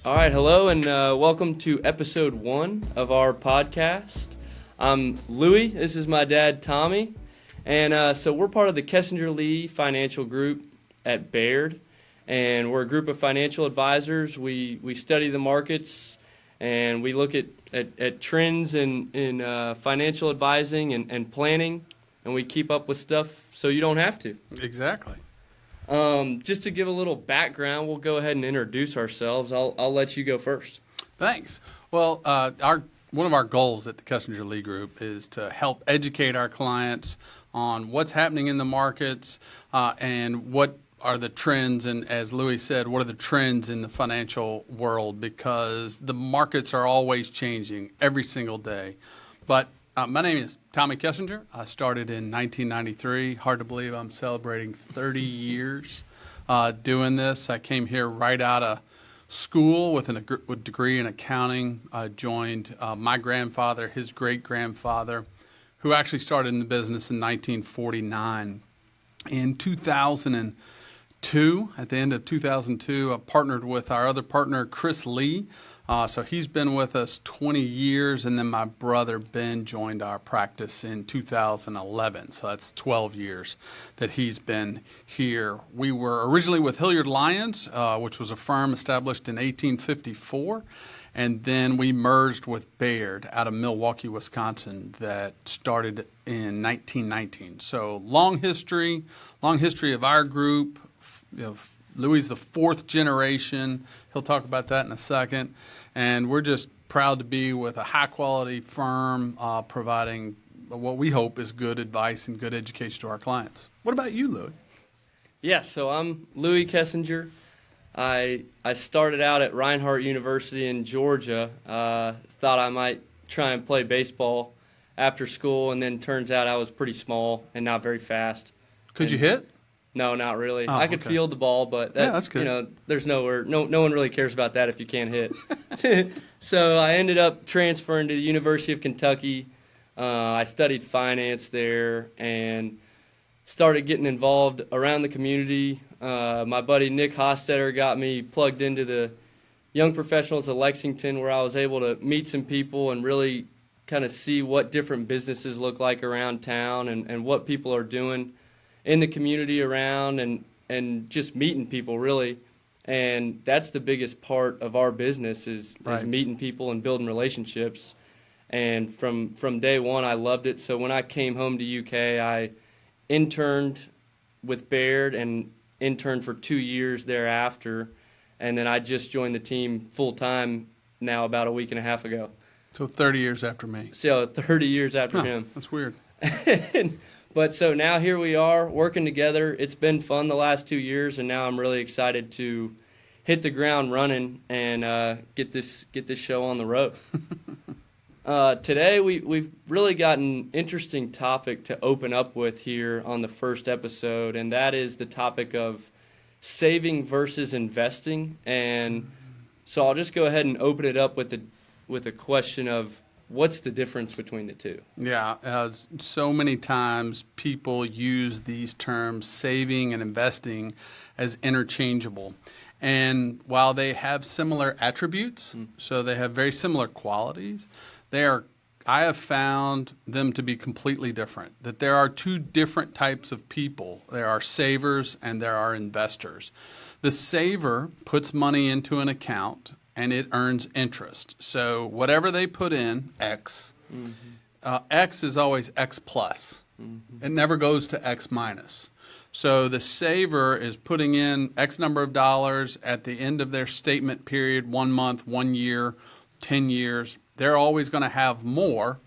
All right, hello, and welcome to episode 1 of our podcast. I'm Louie. This is my dad, Tommy, and so we're part of the Kessinger Lee Financial Group at Baird, and we're a group of financial advisors. We study the markets, and we look at trends in financial advising and planning, and we keep up with stuff so you don't have to. Exactly. Just to give a little background, we'll go ahead and introduce ourselves. I'll let you go first. Thanks. Well, one of our goals at the Kessinger Lee Group is to help educate our clients on what's happening in the markets and what are the trends. And as Louis said, what are the trends in the financial world? Because the markets are always changing every single day. But my name is Tommy Kessinger. I started in 1993. Hard to believe I'm celebrating 30 years doing this. I came here right out of school with a degree in accounting. I joined my grandfather, his great-grandfather, who actually started in the business in 1949. In 2002, at the end of 2002, I partnered with our other partner, Chris Lee. So he's been with us 20 years, and then my brother Ben joined our practice in 2011. So that's 12 years that he's been here. We were originally with Hilliard Lyons, which was a firm established in 1854, and then we merged with Baird out of Milwaukee, Wisconsin, that started in 1919. So long history of our group. Louis is the 4th generation. He'll talk about that in a second. And we're just proud to be with a high-quality firm providing what we hope is good advice and good education to our clients. What about you, Louis? Yeah, so I'm Louis Kessinger. I started out at Reinhardt University in Georgia. Thought I might try and play baseball after school, and then turns out I was pretty small and not very fast. Could you hit? No, not really. Oh, I could field the ball, but that's good. There's no one really cares about that if you can't hit. So I ended up transferring to the University of Kentucky. I studied finance there and started getting involved around the community. My buddy Nick Hostetter got me plugged into the Young Professionals of Lexington, where I was able to meet some people and really kind of see what different businesses look like around town and what people are doing in the community around and just meeting people, really. And that's the biggest part of our business is meeting people and building relationships. And from day one, I loved it. So when I came home to UK, I interned with Baird and interned for 2 years thereafter. And then I just joined the team full-time now about a week and a half ago. So 30 years after me. So 30 years after him. That's weird. But so now here we are working together. It's been fun the last 2 years, and now I'm really excited to hit the ground running and get this show on the road. Today we've really got an interesting topic to open up with here on the first episode, and that is the topic of saving versus investing. And so I'll just go ahead and open it up with a question of, what's the difference between the two? Yeah, so many times people use these terms, saving and investing, as interchangeable. And while they have similar attributes, so they have very similar qualities, I have found them to be completely different, that there are two different types of people. There are savers and there are investors. The saver puts money into an account and it earns interest. So whatever they put in, X, X is always X plus. It never goes to X minus. So the saver is putting in X number of dollars at the end of their statement period, 1 month, 1 year, 10 years. They're always going to have more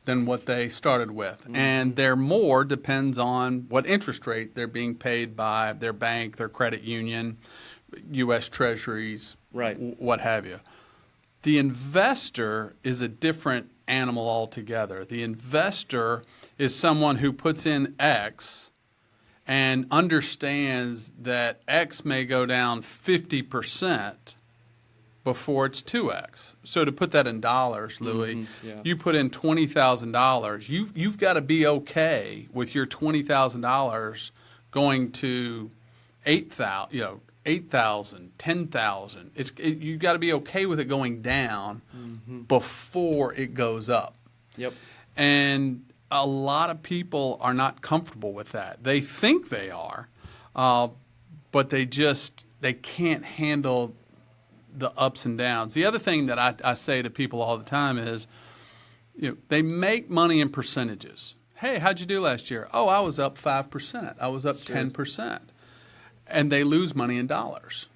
than what they started with. And their more depends on what interest rate they're being paid by their bank, their credit union, U.S. Treasuries, what have you. The investor is a different animal altogether. The investor is someone who puts in X and understands that X may go down 50% before it's 2X. So to put that in dollars, Louis, you put in $20,000. You've got to be okay with your $20,000 going to 8,000, 10,000. You got to be okay with it going down before it goes up. Yep. And a lot of people are not comfortable with that. They think they are, but they can't handle the ups and downs. The other thing that I say to people all the time is, they make money in percentages. Hey, how'd you do last year? Oh, I was up 5%. I was up 10%. And they lose money in dollars.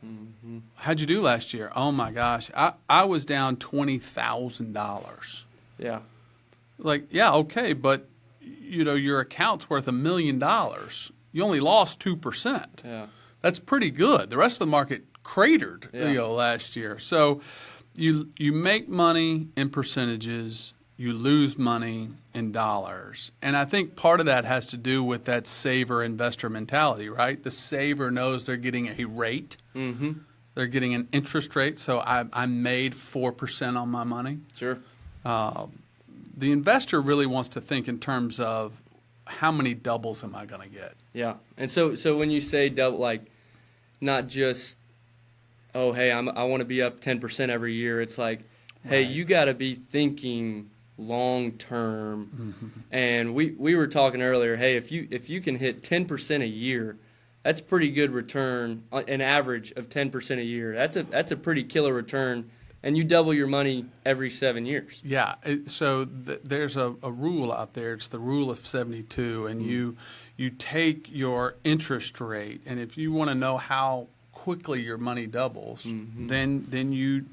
How'd you do last year? Oh my gosh, I was down $20,000. Yeah. Like, yeah, okay, but your account's worth $1 million. You only lost 2%. Yeah. That's pretty good. The rest of the market cratered, Yeah. last year. So you make money in percentages, you lose money in dollars. And I think part of that has to do with that saver investor mentality, right? The saver knows they're getting a rate. Mm-hmm. They're getting an interest rate. So I made 4% on my money. Sure. The investor really wants to think in terms of how many doubles am I going to get? Yeah. And so when you say double, like, not just, oh, hey, I want to be up 10% every year. It's like, hey, Right. you got to be thinking long term. And we were talking earlier, hey, if you can hit 10% a year, that's pretty good return, an average of 10% a year. That's a pretty killer return, and you double your money every 7 years. Yeah. So there's a rule out there. It's the rule of 72, and you take your interest rate, and if you want to know how quickly your money doubles, then you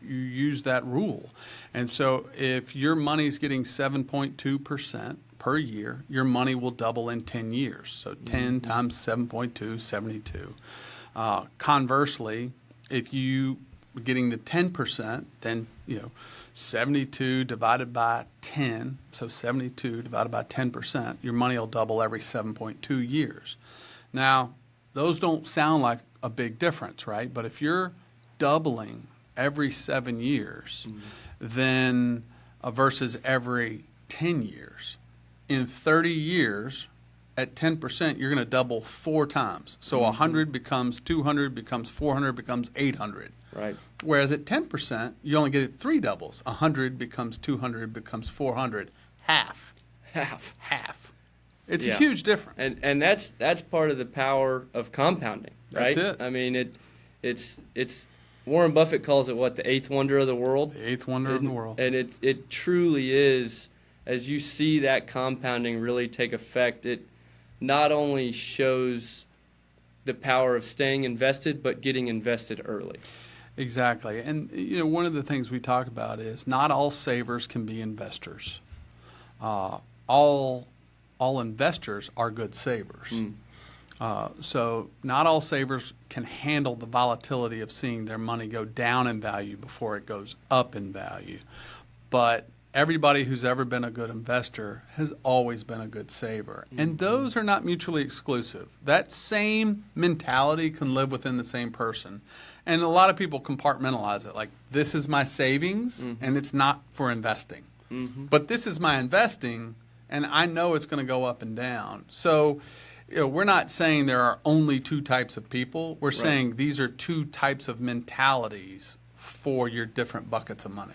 use that rule. And so if your money's getting 7.2% per year, your money will double in 10 years. So 10 times 7.2, 72. Conversely, if you are getting the 10%, then 72 divided by 10, so 72 divided by 10%, your money will double every 7.2 years. Now, those don't sound like a big difference, right? But if you're doubling every 7 years, then versus every 10 years, in 30 years, at 10%, you're going to double 4 times. So 100 becomes 200, becomes 400, becomes 800. Right. Whereas at 10%, you only get 3 doubles. 100 becomes 200, becomes 400. Half. It's a Yeah. huge difference. And that's part of the power of compounding, right? That's it. I mean, it's Warren Buffett calls it what, the eighth wonder of the world. The eighth wonder of the world. And it truly is. As you see that compounding really take effect, it not only shows the power of staying invested, but getting invested early. Exactly. And one of the things we talk about is not all savers can be investors. All investors are good savers. So not all savers can handle the volatility of seeing their money go down in value before it goes up in value. But everybody who's ever been a good investor has always been a good saver. And those are not mutually exclusive. That same mentality can live within the same person. And a lot of people compartmentalize it, like, this is my savings, and it's not for investing. But this is my investing, and I know it's going to go up and down. So we're not saying there are only 2 types of people. We're saying these are 2 types of mentalities for your different buckets of money.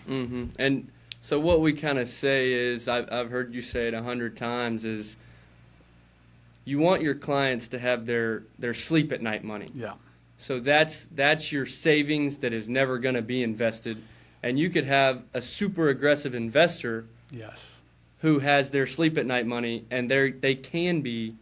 And so what we kind of say is, I've heard you say it 100 times, is you want your clients to have their sleep at night money. Yeah. So that's your savings that is never going to be invested. And you could have a super aggressive investor Yes. who has their sleep at night money, and they can be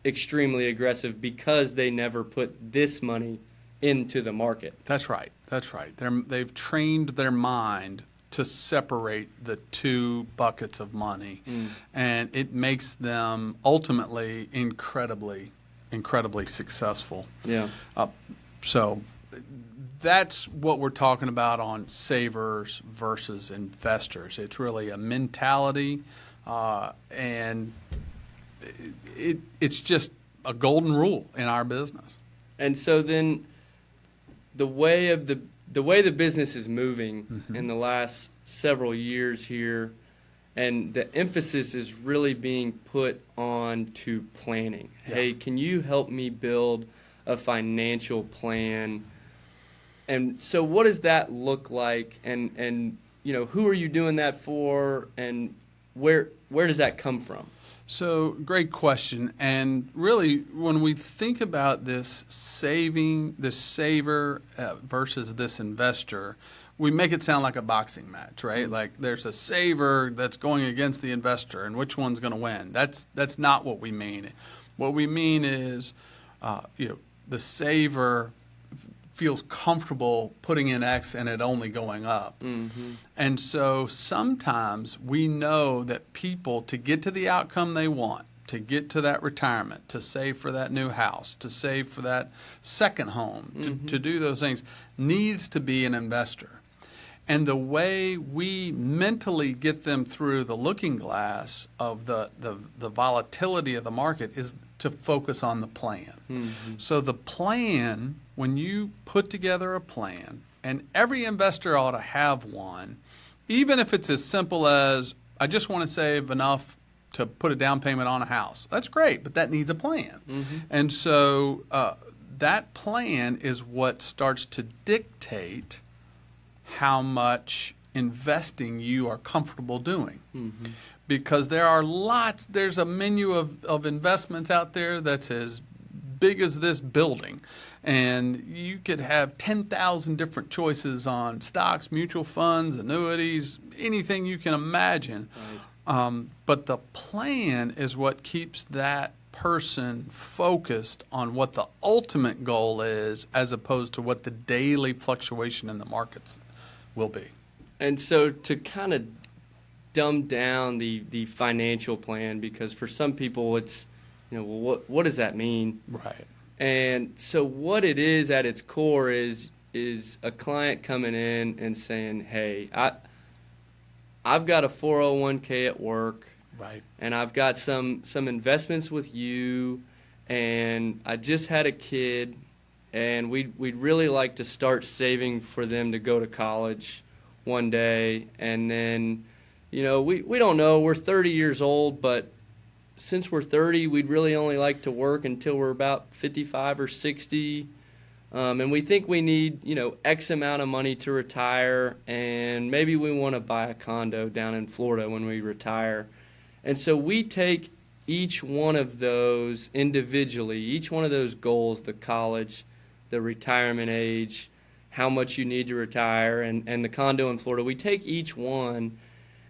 extremely aggressive because they never put this money into the market. That's right. They've trained their mind to separate the 2 buckets of money, and it makes them ultimately incredibly successful. Yeah. So that's what we're talking about on savers versus investors. It's really a mentality, and it's just a golden rule in our business. And so then the way the business is moving in the last several years here, and the emphasis is really being put on to planning. Yeah. Hey, can you help me build a financial plan. And so what does that look like? And you know, who are you doing that for? And where does that come from? So, great question. And really, when we think about this saver versus this investor, we make it sound like a boxing match, right? Like there's a saver that's going against the investor, and which one's going to win? That's not what we mean. What we mean is, the saver feels comfortable putting in X and it only going up. Mm-hmm. And so sometimes we know that people, to get to the outcome they want, to get to that retirement, to save for that new house, to save for that second home, to do those things, needs to be an investor. And the way we mentally get them through the looking glass of the volatility of the market is to focus on the plan. Mm-hmm. So the plan, when you put together a plan, and every investor ought to have one, even if it's as simple as, I just want to save enough to put a down payment on a house. That's great, but that needs a plan. Mm-hmm. And so that plan is what starts to dictate how much investing you are comfortable doing. Mm-hmm. Because there's a menu of investments out there that's as big as this building. And you could have 10,000 different choices on stocks, mutual funds, annuities, anything you can imagine. Right. But the plan is what keeps that person focused on what the ultimate goal is, as opposed to what the daily fluctuation in the markets will be. And so to kind of dumb down the financial plan, because for some people it's, well, what does that mean? Right. And so what it is at its core is a client coming in and saying, hey, I've got a 401k at work. Right. And I've got some investments with you, and I just had a kid, and we'd really like to start saving for them to go to college one day. And then, we don't know. We're 30 years old, but since we're 30, we'd really only like to work until we're about 55 or 60. And we think we need, X amount of money to retire, and maybe we want to buy a condo down in Florida when we retire. And so we take each one of those individually, each one of those goals, the college, the retirement age, how much you need to retire, and the condo in Florida, we take each one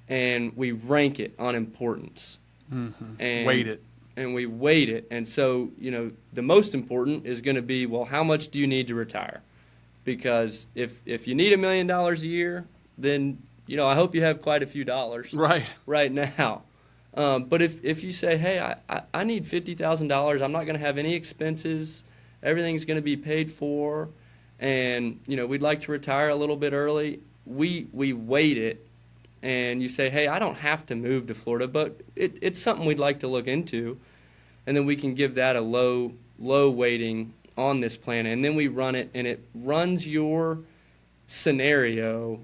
and we rank it on importance. Mm-hmm. And weight it. And we weight it. And so, the most important is going to be, well, how much do you need to retire? Because if you need $1 million a year, then, I hope you have quite a few dollars right now. But if you say, hey, I need $50,000, I'm not going to have any expenses, everything's going to be paid for, and, we'd like to retire a little bit early, we weight it. And you say, hey, I don't have to move to Florida, but it's something we'd like to look into. And then we can give that a low weighting on this plan. And then we run it, and it runs your scenario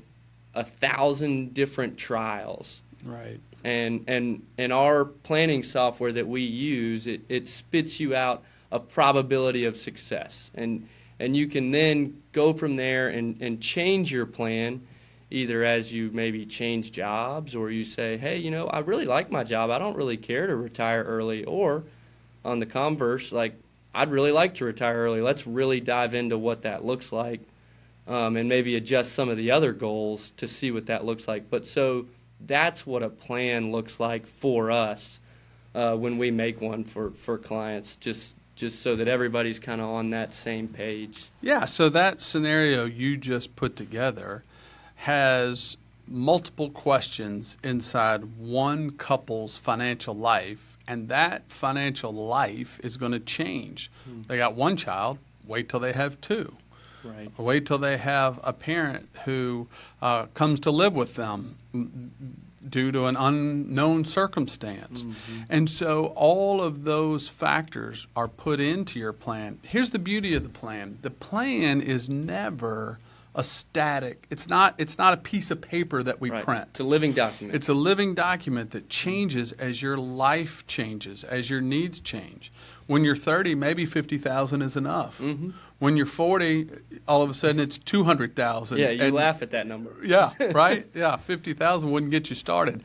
1,000 different trials. Right. And our planning software that we use, it spits you out a probability of success. And you can then go from there and change your plan, either as you maybe change jobs, or you say, hey, I really like my job. I don't really care to retire early. Or on the converse, like, I'd really like to retire early. Let's really dive into what that looks like, and maybe adjust some of the other goals to see what that looks like. But so that's what a plan looks like for us when we make one for clients, just so that everybody's kind of on that same page. Yeah, so that scenario you just put together has multiple questions inside one couple's financial life, and that financial life is going to change. They got one child, wait till they have two. Right. Wait till they have a parent who comes to live with them due to an unknown circumstance. Mm-hmm. And so all of those factors are put into your plan. Here's the beauty of the plan. The plan is never a static. It's not a piece of paper that we Right. print. It's a living document. It's a living document that changes as your life changes, as your needs change. When you're 30, maybe 50,000 is enough. Mm-hmm. When you're 40, all of a sudden it's 200,000. Yeah, you And- laugh at that number. Yeah, right? Yeah, 50,000 wouldn't get you started.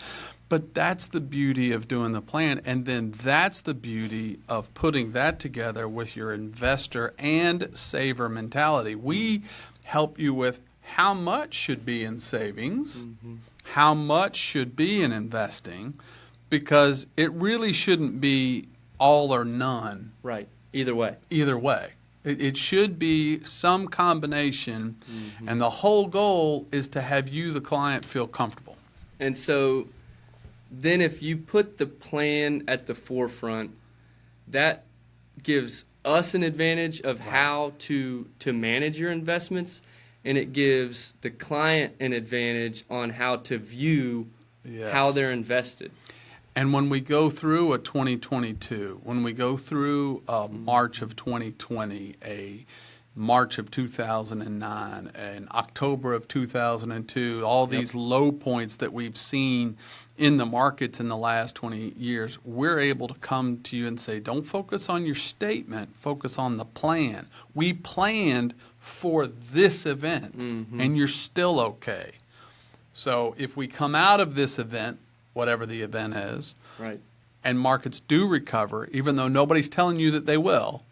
But that's the beauty of doing the plan. And then that's the beauty of putting that together with your investor and saver mentality. We help you with how much should be in savings, how much should be in investing, because it really shouldn't be all or none Right. Either way. either way. It should be some combination, and the whole goal is to have you, the client, feel comfortable. And so then if you put the plan at the forefront, that gives us an advantage of how to manage your investments, and it gives the client an advantage on how to view how Yes. they're invested. And when we go through a 2022, when we go through a March of 2020, a March of 2009, an October of 2002, all these low points that we've seen in the markets in the last 20 years, we're able to come to you and say, don't focus on your statement, focus on the plan. We planned for this event, and you're still okay. So if we come out of this event, whatever the event is, Right. and markets do recover, even though nobody's telling you that they will,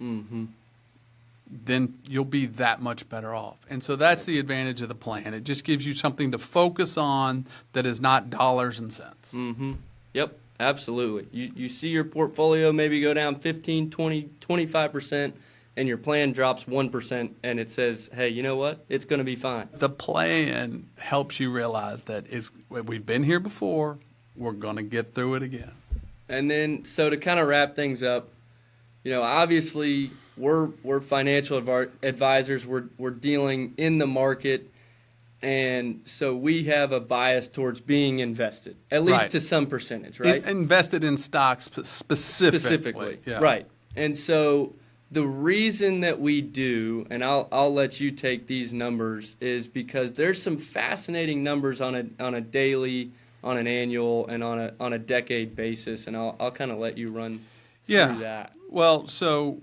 then you'll be that much better off. And so that's the advantage of the plan. It just gives you something to focus on that is not dollars and cents. Yep, absolutely. You see your portfolio maybe go down 15, 20, 25%, and your plan drops 1%, and it says, hey, you know what? It's going to be fine. The plan helps you realize that we've been here before, we're going to get through it again. And then, so to kind of wrap things up, obviously we're financial advisors. We're dealing in the market, and so we have a bias towards being invested, at least Right. to some percentage, right? Invested in stocks specifically. Yeah. Right. And so the reason that we do, and I'll let you take these numbers, is because there's some fascinating numbers on a daily, on an annual, and on a decade basis, and I'll kind of let you run through that. Well, so,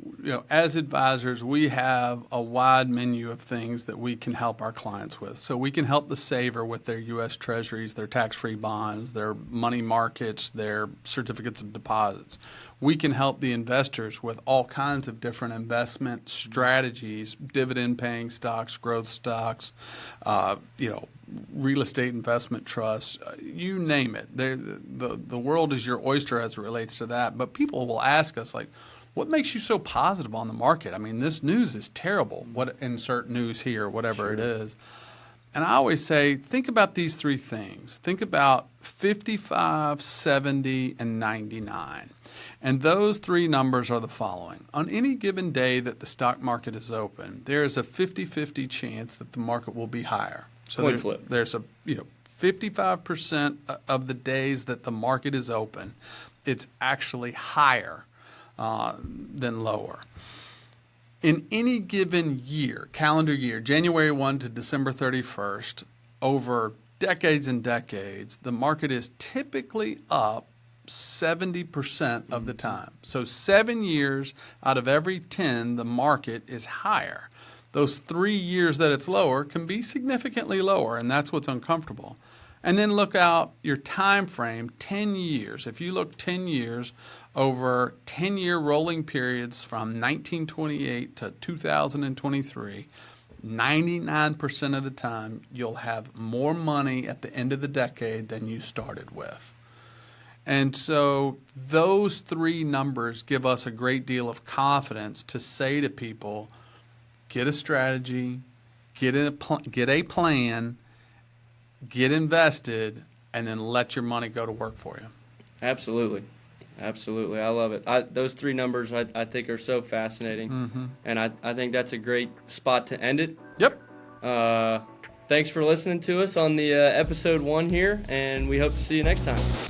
as advisors, we have a wide menu of things that we can help our clients with. So we can help the saver with their U.S. Treasuries, their tax-free bonds, their money markets, their certificates of deposits. We can help the investors with all kinds of different investment strategies, dividend-paying stocks, growth stocks, real estate investment trusts, you name it. The world is your oyster as it relates to that. But people will ask us, like, what makes you so positive on the market? I mean, this news is terrible. What insert news here, whatever it is. And I always say, think about these three things. Think about 55, 70, and 99. And those three numbers are the following. On any given day that the stock market is open, there is a 50-50 chance that the market will be higher. So Coin flip. There's a 55% of the days that the market is open, it's actually higher than lower. In any given year, calendar year, January 1 to December 31st, over decades and decades, the market is typically up 70% of the time. So 7 years out of every 10, the market is higher. Those 3 years that it's lower can be significantly lower, and that's what's uncomfortable. And then look out your time frame, 10 years. If you look 10 years over 10-year rolling periods from 1928 to 2023, 99% of the time you'll have more money at the end of the decade than you started with. And so those three numbers give us a great deal of confidence to say to people, get a strategy, get a plan, get invested, and then let your money go to work for you. Absolutely. Absolutely. I love it. Those three numbers I think are so fascinating. And I think that's a great spot to end it. Yep. Thanks for listening to us on the episode 1 here, and we hope to see you next time.